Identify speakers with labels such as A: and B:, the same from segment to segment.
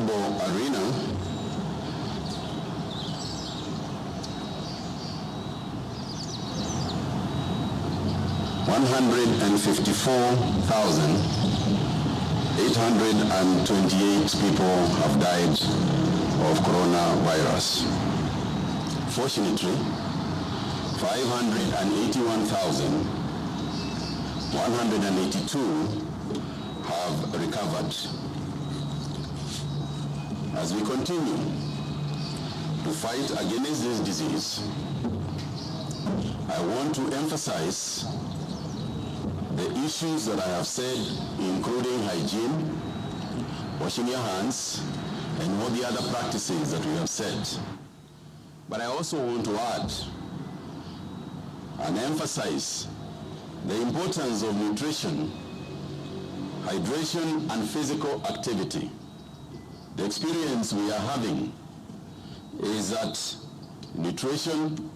A: global arena, $154,828 people have died of coronavirus. Fortunately, 581,182 have recovered. As we continue to fight against this disease, I want to emphasize the issues that I have said, including hygiene, washing your hands, and all the other practices that we have said. But I also want to add and emphasize the importance of nutrition, hydration, and physical activity. The experience we are having is that nutrition,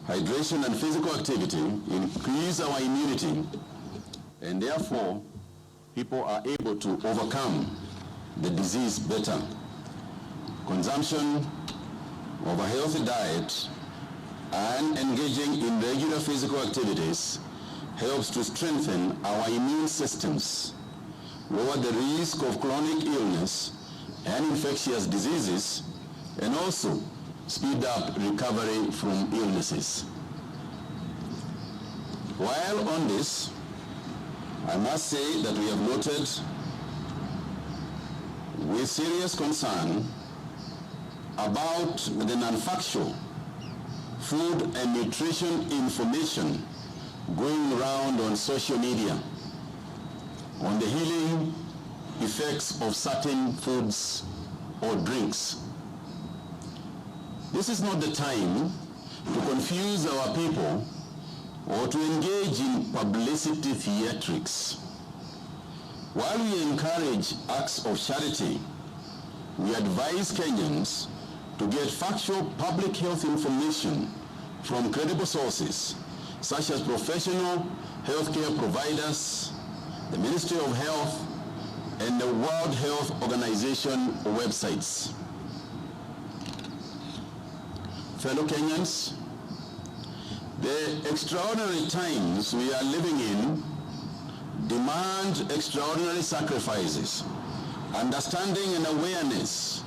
A: hydration, and physical activity increase our immunity, and therefore people are able to overcome the disease better. Consumption of a healthy diet and engaging in regular physical activities helps to strengthen our immune systems, lower the risk of chronic illness and infectious diseases, and also speed up recovery from illnesses. While on this, I must say that we have noted with serious concern about the non-factual food and nutrition information going around on social media on the healing effects of certain foods or drinks. This is not the time to confuse our people or to engage in publicity theatrics. While we encourage acts of charity, we advise Kenyans to get factual public health information from credible sources, such as professional healthcare providers, the Ministry of Health, and the World Health Organization websites. Fellow Kenyans, the extraordinary times we are living in demand extraordinary sacrifices, understanding and awareness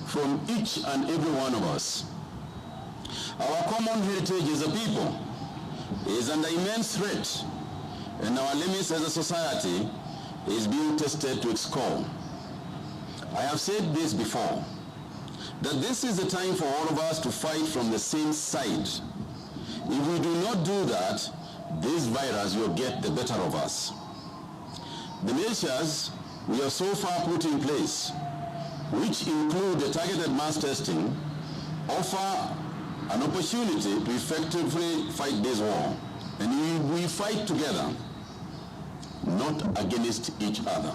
A: from each and every one of us. Our common heritage as a people is under immense threat, and our limits as a society is being tested to its core. I have said this before, that this is the time for all of us to fight from the same side. If we do not do that, this virus will get the better of us. The measures we have so far put in place, which include the targeted mass testing, offer an opportunity to effectively fight this war. And we fight together, not against each other.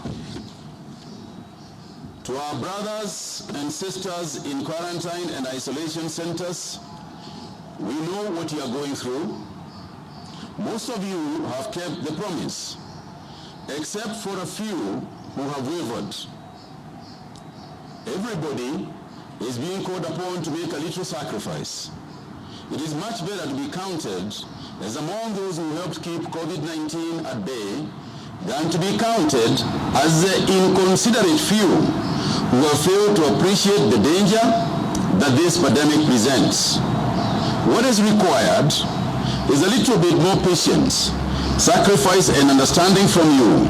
A: To our brothers and sisters in quarantine and isolation centers, we know what you are going through. Most of you have kept the promise, except for a few who have wavered. Everybody is being called upon to make a little sacrifice. It is much better to be counted as among those who helped keep COVID-19 at bay than to be counted as the inconsiderate few who have failed to appreciate the danger that this pandemic presents. What is required is a little bit more patience, sacrifice, and understanding from you,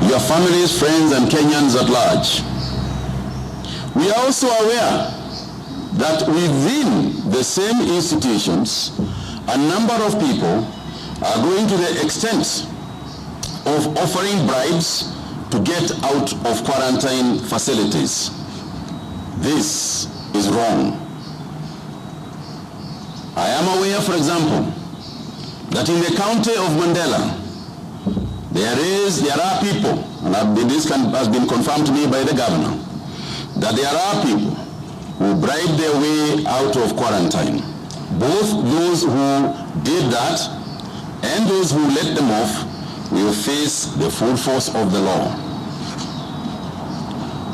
A: your families, friends, and Kenyans at large. We are also aware that within the same institutions, a number of people are going to the extent of offering bribes to get out of quarantine facilities. This is wrong. I am aware, for example, that in the county of Mandela, there are people, and this has been confirmed to me by the governor, that there are people who bribe their way out of quarantine. Both those who did that and those who let them off will face the full force of the law.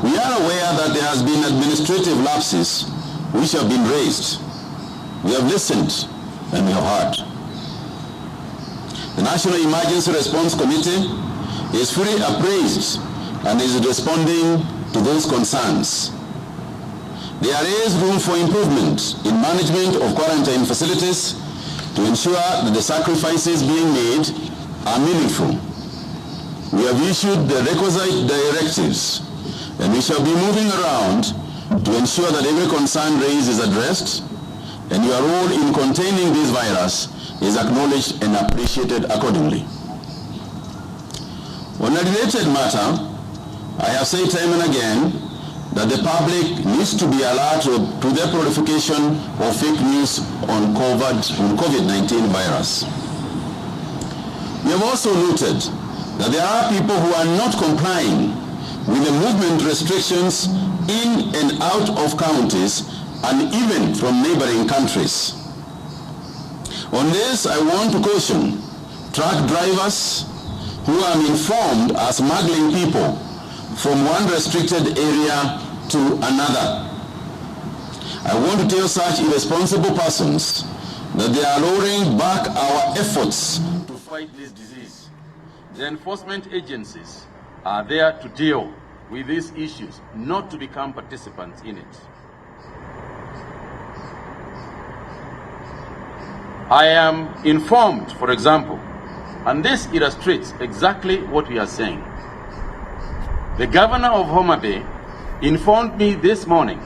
A: We are aware that there has been administrative lapses which have been raised. We have listened and we have heard. The National Emergency Response Committee is fully appraised and is responding to those concerns. There is room for improvement in management of quarantine facilities to ensure that the sacrifices being made are meaningful. We have issued the requisite directives, and we shall be moving around to ensure that every concern raised is addressed and your role in containing this virus is acknowledged and appreciated accordingly. On a related matter, I have said time and again that the public needs to be alert to the proliferation of fake news on COVID-19 virus. We have also noted that there are people who are not complying with the movement restrictions in and out of counties and even from neighboring countries. On this, I want to caution truck drivers who are informed are smuggling people from one restricted area to another. I want to tell such irresponsible persons that they are lowering back our efforts to fight this disease. The enforcement agencies are there to deal with these issues, not to become participants in it. I am informed, for example, and this illustrates exactly what we are saying. The governor of Homa Bay informed me this morning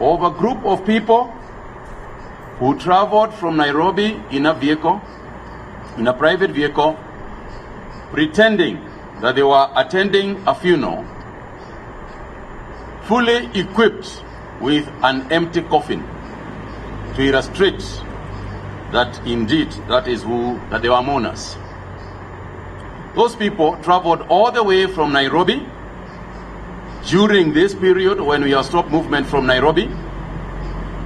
A: of a group of people who traveled from Nairobi in a private vehicle, pretending that they were attending a funeral, fully equipped with an empty coffin, to illustrate that indeed that they were mourners. Those people traveled all the way from Nairobi during this period when we have stopped movement from Nairobi.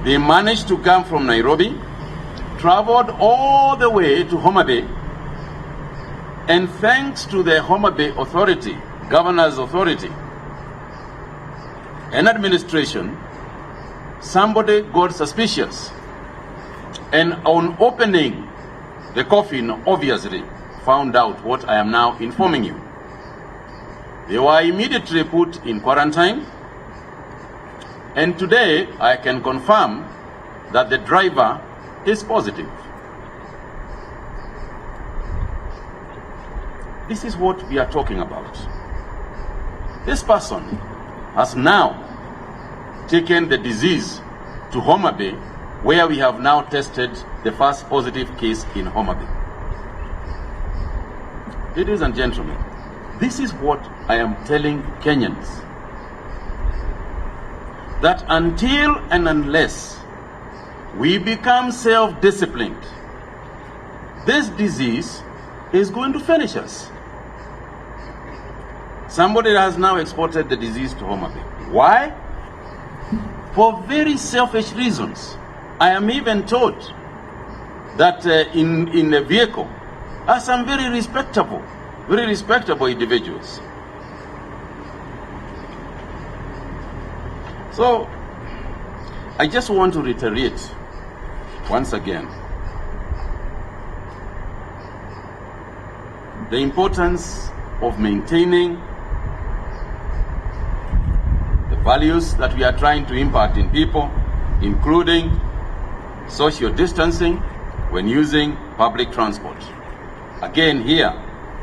A: They managed to come from Nairobi, traveled all the way to Homa Bay, and thanks to the Homa Bay authority, governor's authority, and administration, somebody got suspicious, and on opening the coffin, obviously found out what I am now informing you. They were immediately put in quarantine, and today I can confirm that the driver is positive. This is what we are talking about. This person has now taken the disease to Homa Bay, where we have now tested the first positive case in Homa Bay. Ladies and gentlemen, this is what I am telling Kenyans, that until and unless we become self-disciplined, this disease is going to finish us. Somebody has now exported the disease to Homa Bay. Why? For very selfish reasons. I am even told that in the vehicle are some very respectable individuals. So, I just want to reiterate once again the importance of maintaining the values that we are trying to impart in people, including social distancing when using public transport. Again here,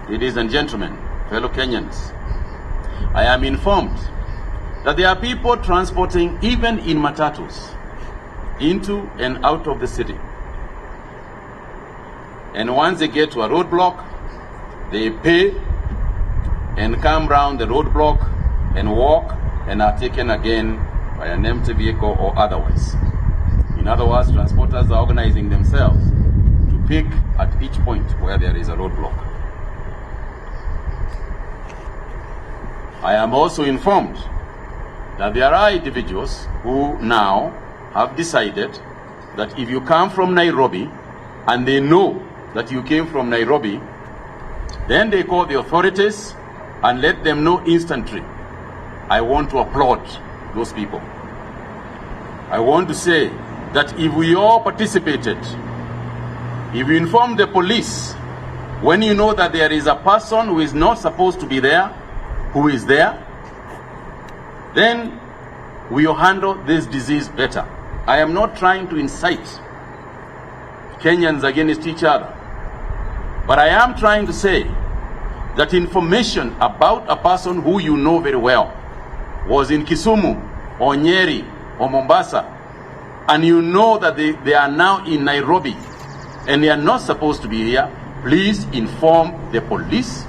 A: ladies and gentlemen, fellow Kenyans, I am informed that there are people transporting even in matatus into and out of the city. And once they get to a roadblock, they pay and come round the roadblock and walk and are taken again by an empty vehicle or otherwise. In other words, transporters are organizing themselves to pick at each point where there is a roadblock. I am also informed that there are individuals who now have decided that if you come from Nairobi and they know that you came from Nairobi, then they call the authorities and let them know instantly I want to applaud those people. I want to say that if we all participated, if you inform the police, when you know that there is a person who is not supposed to be there, who is there, then we will handle this disease better. I am not trying to incite Kenyans against each other, but I am trying to say that information about a person who you know very well was in Kisumu or Nyeri or Mombasa, and you know that they are now in Nairobi and they are not supposed to be here, please inform the police,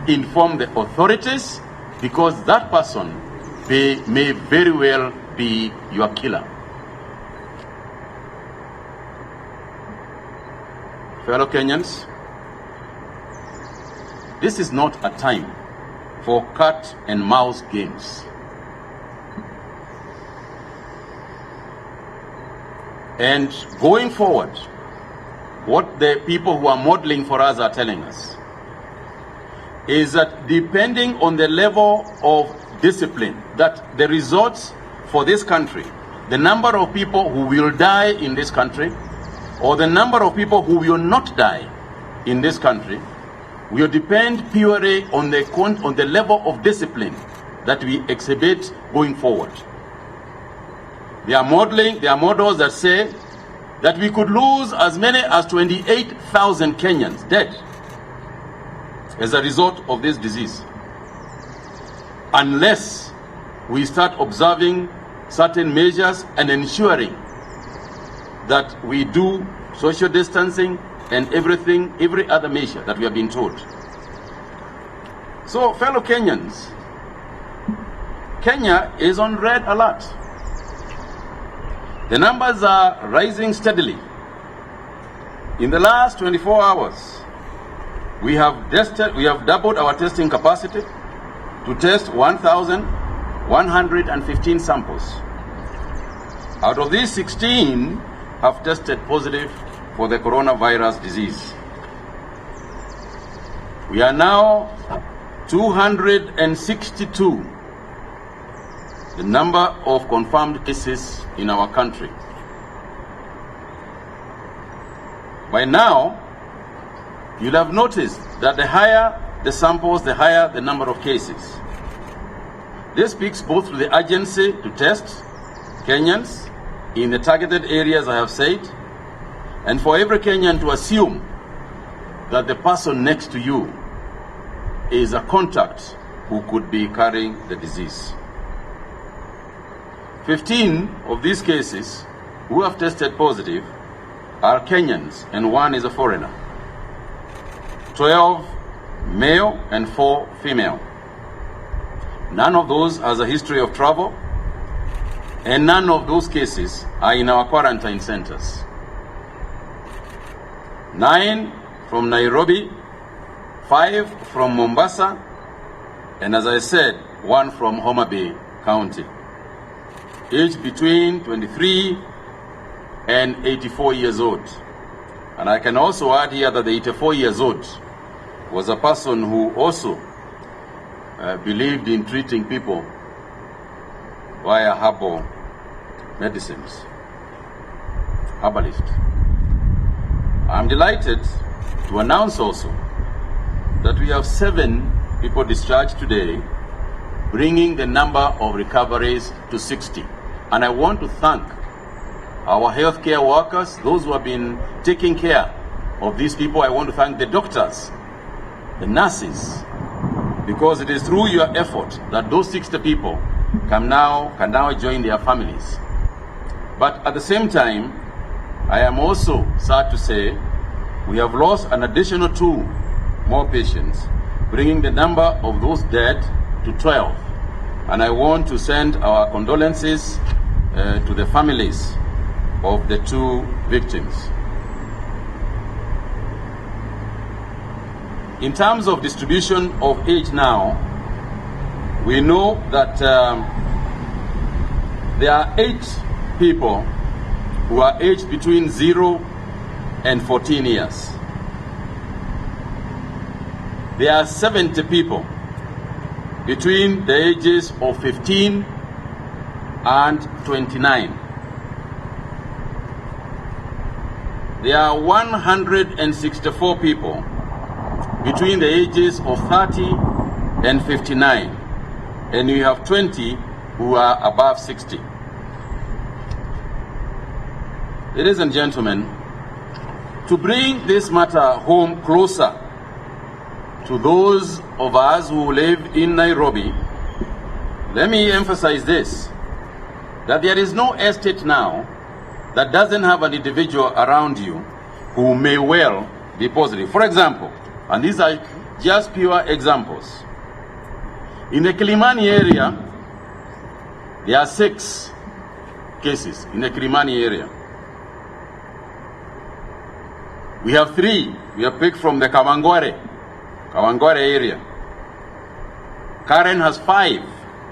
A: inform the authorities, because that person may very well be your killer. Fellow Kenyans, this is not a time for cat and mouse games. And going forward, what the people who are modeling for us are telling us is that depending on the level of discipline, that the results for this country, the number of people who will die in this country, or the number of people who will not die in this country, will depend purely on the level of discipline that we exhibit going forward. There are models that say that we could lose as many as 28,000 Kenyans dead as a result of this disease, unless we start observing certain measures and ensuring that we do social distancing and every other measure that we have been told. So, fellow Kenyans, Kenya is on red alert. The numbers are rising steadily. In the last 24 hours, we have doubled our testing capacity to test 1,115 samples. Out of these, 16 have tested positive for the coronavirus disease. We are now 262, the number of confirmed cases in our country. By now, you'll have noticed that the higher the samples, the higher the number of cases. This speaks both to the urgency to test Kenyans in the targeted areas I have said, and for every Kenyan to assume that the person next to you is a contact who could be carrying the disease. 15 of these cases who have tested positive are Kenyans and 1 is a foreigner. 12 male and 4 female. None of those has a history of travel, and none of those cases are in our quarantine centers. 9 from Nairobi, 5 from Mombasa, and as I said, 1 from Homa Bay County, aged between 23 and 84 years old. And I can also add here that the 84 years old was a person who also believed in treating people via herbal medicines, herbalist. I'm delighted to announce also that we have 7 people discharged today, bringing the number of recoveries to 60. And I want to thank our healthcare workers, those who have been taking care of these people. I want to thank the doctors, the nurses, because it is through your effort that those 60 people can now join their families. But at the same time, I am also sad to say we have lost an additional 2 more patients, bringing the number of those dead to 12. And I want to send our condolences to the families of the 2 victims. In terms of distribution of age now, we know that there are 8 people who are aged between 0 and 14 years. There are 70 people between the ages of 15 and 29. There are 164 people between the ages of 30 and 59, and you have 20 who are above 60. Ladies and gentlemen, to bring this matter home closer to those of us who live in Nairobi, let me emphasize this, that there is no estate now that doesn't have an individual around you who may well be positive. For example, and these are just pure examples, in the Kilimani area, there are 6 cases in the Kilimani area. We have 3 we have picked from the Kawangware area. Karen has 5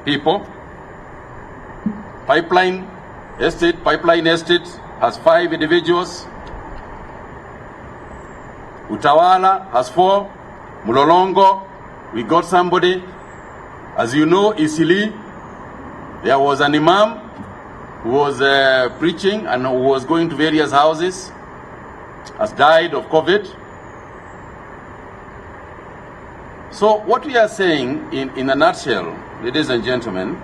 A: people. Pipeline Estate has 5 individuals. Utawala has 4. Mulolongo, we got somebody. As you know, Isili, there was an imam who was preaching and who was going to various houses, has died of COVID. So what we are saying in a nutshell, ladies and gentlemen,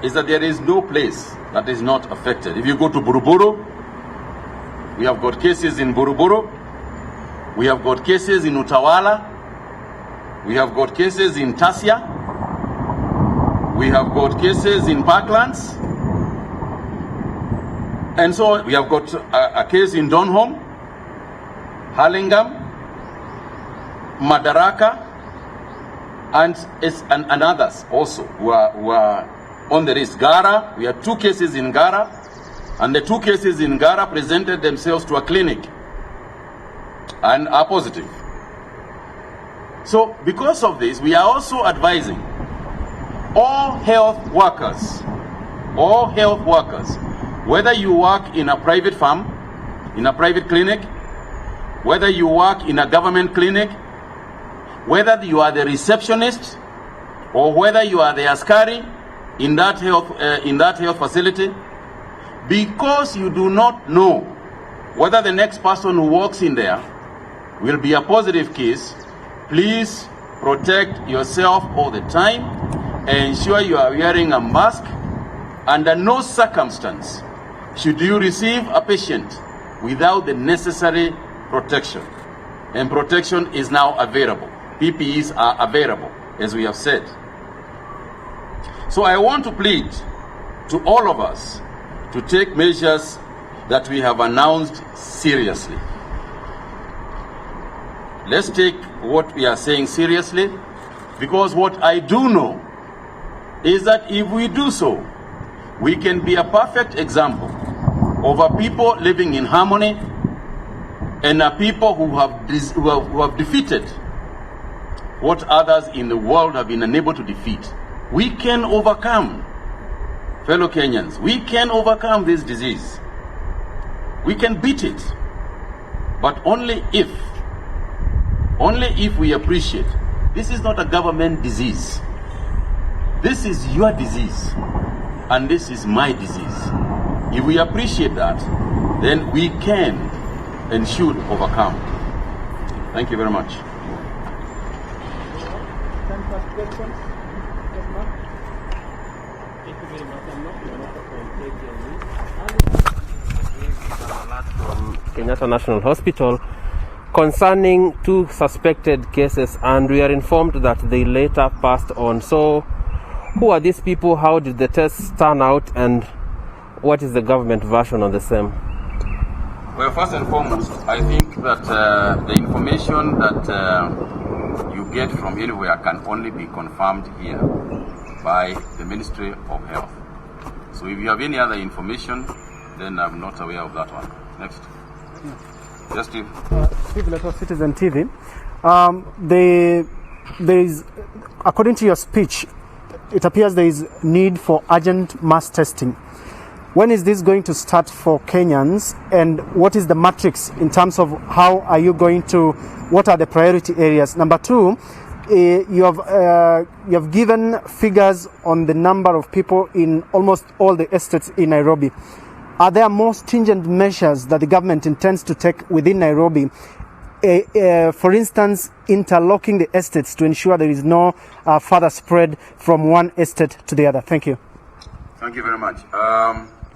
A: is that there is no place that is not affected. If you go to Buruburu, we have got cases in Buruburu, we have got cases in Utawala, we have got cases in Tasia, we have got cases in Parklands, and so we have got a case in Donholm, Hurlingham, Madaraka, and others also who are on the list. Gara, we had 2 cases in Gara, and the 2 cases in Gara presented themselves to a clinic and are positive. So because of this, we are also advising all health workers, whether you work in a private farm, in a private clinic, whether you work in a government clinic, whether you are the receptionist, or whether you are the askari in that health facility, because you do not know whether the next person who walks in there will be a positive case, please protect yourself all the time. Ensure you are wearing a mask. Under no circumstance should you receive a patient without the necessary protection. And protection is now available. PPEs are available, as we have said. So I want to plead to all of us to take measures that we have announced seriously. Let's take what we are saying seriously, because what I do know is that if we do so, we can be a perfect example of a people living in harmony and a people who have defeated what others in the world have been unable to defeat. We can overcome, fellow Kenyans, we can overcome this disease. We can beat it, but only if we appreciate this is not a government disease. This is your disease, and this is my disease. If we appreciate that, then we can and should overcome. Thank you very much.
B: From Kenyatta National Hospital concerning 2 suspected cases, and we are informed that they later passed on. So who are these people? How did the tests turn out, and what is the government version on the same?
A: Well, first and foremost, I think that the information that you get from anywhere can only be confirmed here by the Ministry of Health. So if you have any other information, then I'm not aware of that one. Next. Yes, Steve.
C: Steve Leto, Citizen TV. There is, according to your speech, it appears there is need for urgent mass testing. When is this going to start for Kenyans, and what is the matrix in terms of how are you going to, what are the priority areas? Number two, you have given figures on the number of people in almost all the estates in Nairobi. Are there more stringent measures that the government intends to take within Nairobi? For instance, interlocking the estates to ensure there is no further spread from one estate to the other. Thank you.
A: Thank you very much.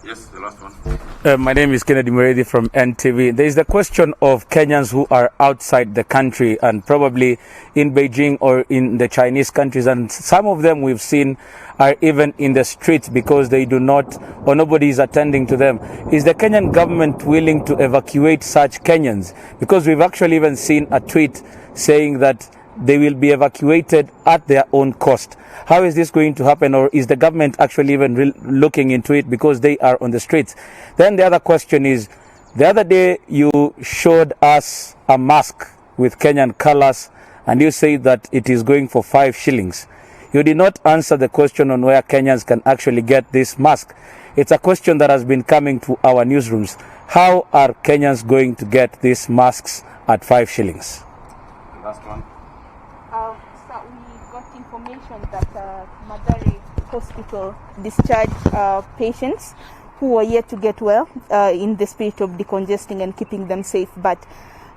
A: Yes, the last one.
D: My name is Kennedy Muredi from NTV. There is the question of Kenyans who are outside the country and probably in Beijing or in the Chinese countries, and some of them we've seen are even in the streets because they do not, or nobody is attending to them. Is the Kenyan government willing to evacuate such Kenyans? Because we've actually even seen a tweet saying that they will be evacuated at their own cost. How is this going to happen, or is the government actually even looking into it because they are on the streets? Then the other question is, the other day you showed us a mask with Kenyan colors and you said that it is going for 5 shillings. You did not answer the question on where Kenyans can actually get this mask. It's a question that has been coming to our newsrooms. How are Kenyans going to get these masks at 5 shillings?
A: The last one.
E: So we got information that Madari Hospital discharged patients who are yet to get well in the spirit of decongesting and keeping them safe. But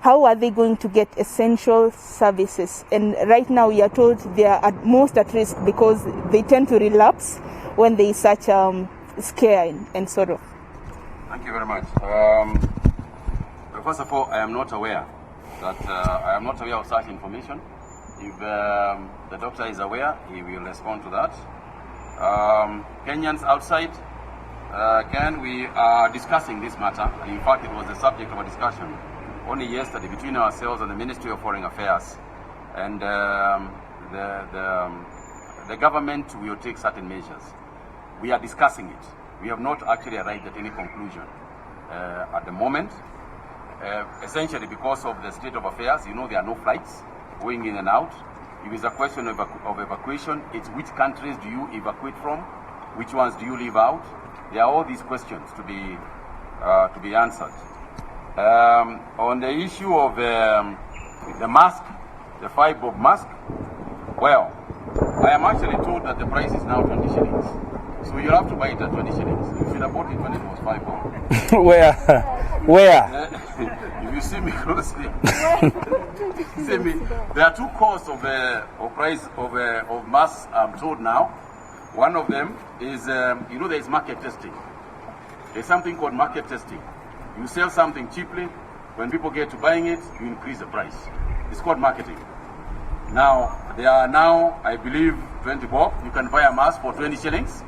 E: how are they going to get essential services? And right now we are told they are at most at risk because they tend to relapse when there is such scare and sorrow.
A: Thank you very much. First of all, I am not aware of such information. If the doctor is aware, he will respond to that. Kenyans outside, we are discussing this matter. In fact, it was the subject of a discussion only yesterday between ourselves and the Ministry of Foreign Affairs. And the government will take certain measures. We are discussing it. We have not actually arrived at any conclusion at the moment. Essentially because of the state of affairs, there are no flights going in and out. If it's a question of evacuation, it's which countries do you evacuate from? Which ones do you leave out? There are all these questions to be answered. On the issue of the mask, the 5 bob mask, well, I am actually told that the price is now 20 shillings. So you'll have to buy it at 20 shillings. You should have bought it when it was 5 bob.
D: Where?
A: If you see me closely, see me. There are 2 costs of price of masks. I'm told now. One of them is there is market testing. There's something called market testing. You sell something cheaply. When people get to buying it, you increase the price. It's called marketing. Now there are I believe 20 bob. You can buy a mask for 20 shillings,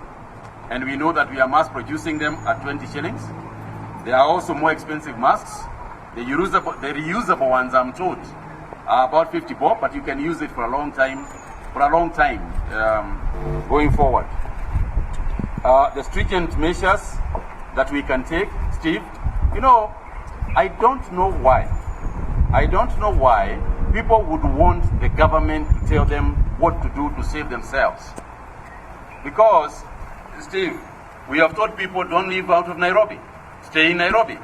A: and we know that we are mass producing them at 20 shillings. There are also more expensive masks. The reusable ones, I'm told, are about 50 bob, but you can use it for a long time. Going forward, the stringent measures that we can take, Steve. I don't know why people would want the government to tell them what to do to save themselves. Because, Steve, we have told people don't live out of Nairobi. Stay in Nairobi.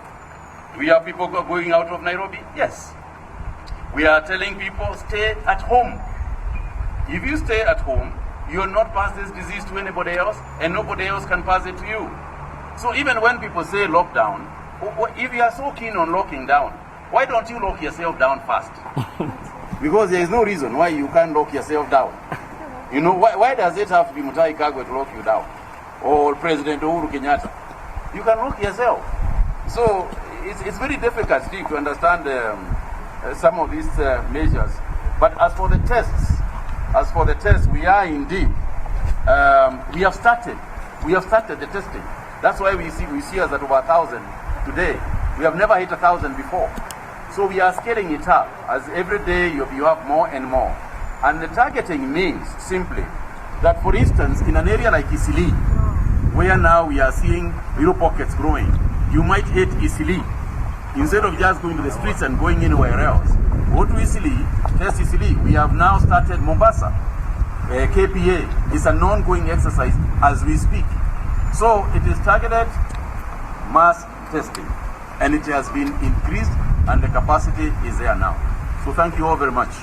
A: We have people going out of Nairobi? Yes. We are telling people stay at home. If you stay at home, you will not pass this disease to anybody else, and nobody else can pass it to you. So even when people say lockdown, if you are so keen on locking down, why don't you lock yourself down first? Because there is no reason why you can't lock yourself down. Why does it have to be Mutahi Kagwe to lock you down? Or President Uhuru Kenyatta? You can lock yourself. So it's very difficult, Steve, to understand some of these measures. But as for the tests, we are indeed, we have started the testing. That's why we see us at over 1,000 today. We have never hit 1,000 before. So we are scaling it up as every day you have more and more. And the targeting means simply that, for instance, in an area like Isili, where now we are seeing little pockets growing, you might hit Isili instead of just going to the streets and going anywhere else. Go to Isili, test Isili. We have now started Mombasa. KPA is an ongoing exercise as we speak. So it is targeted
F: mass testing. And it has been increased and the capacity is there now. So thank you all very much.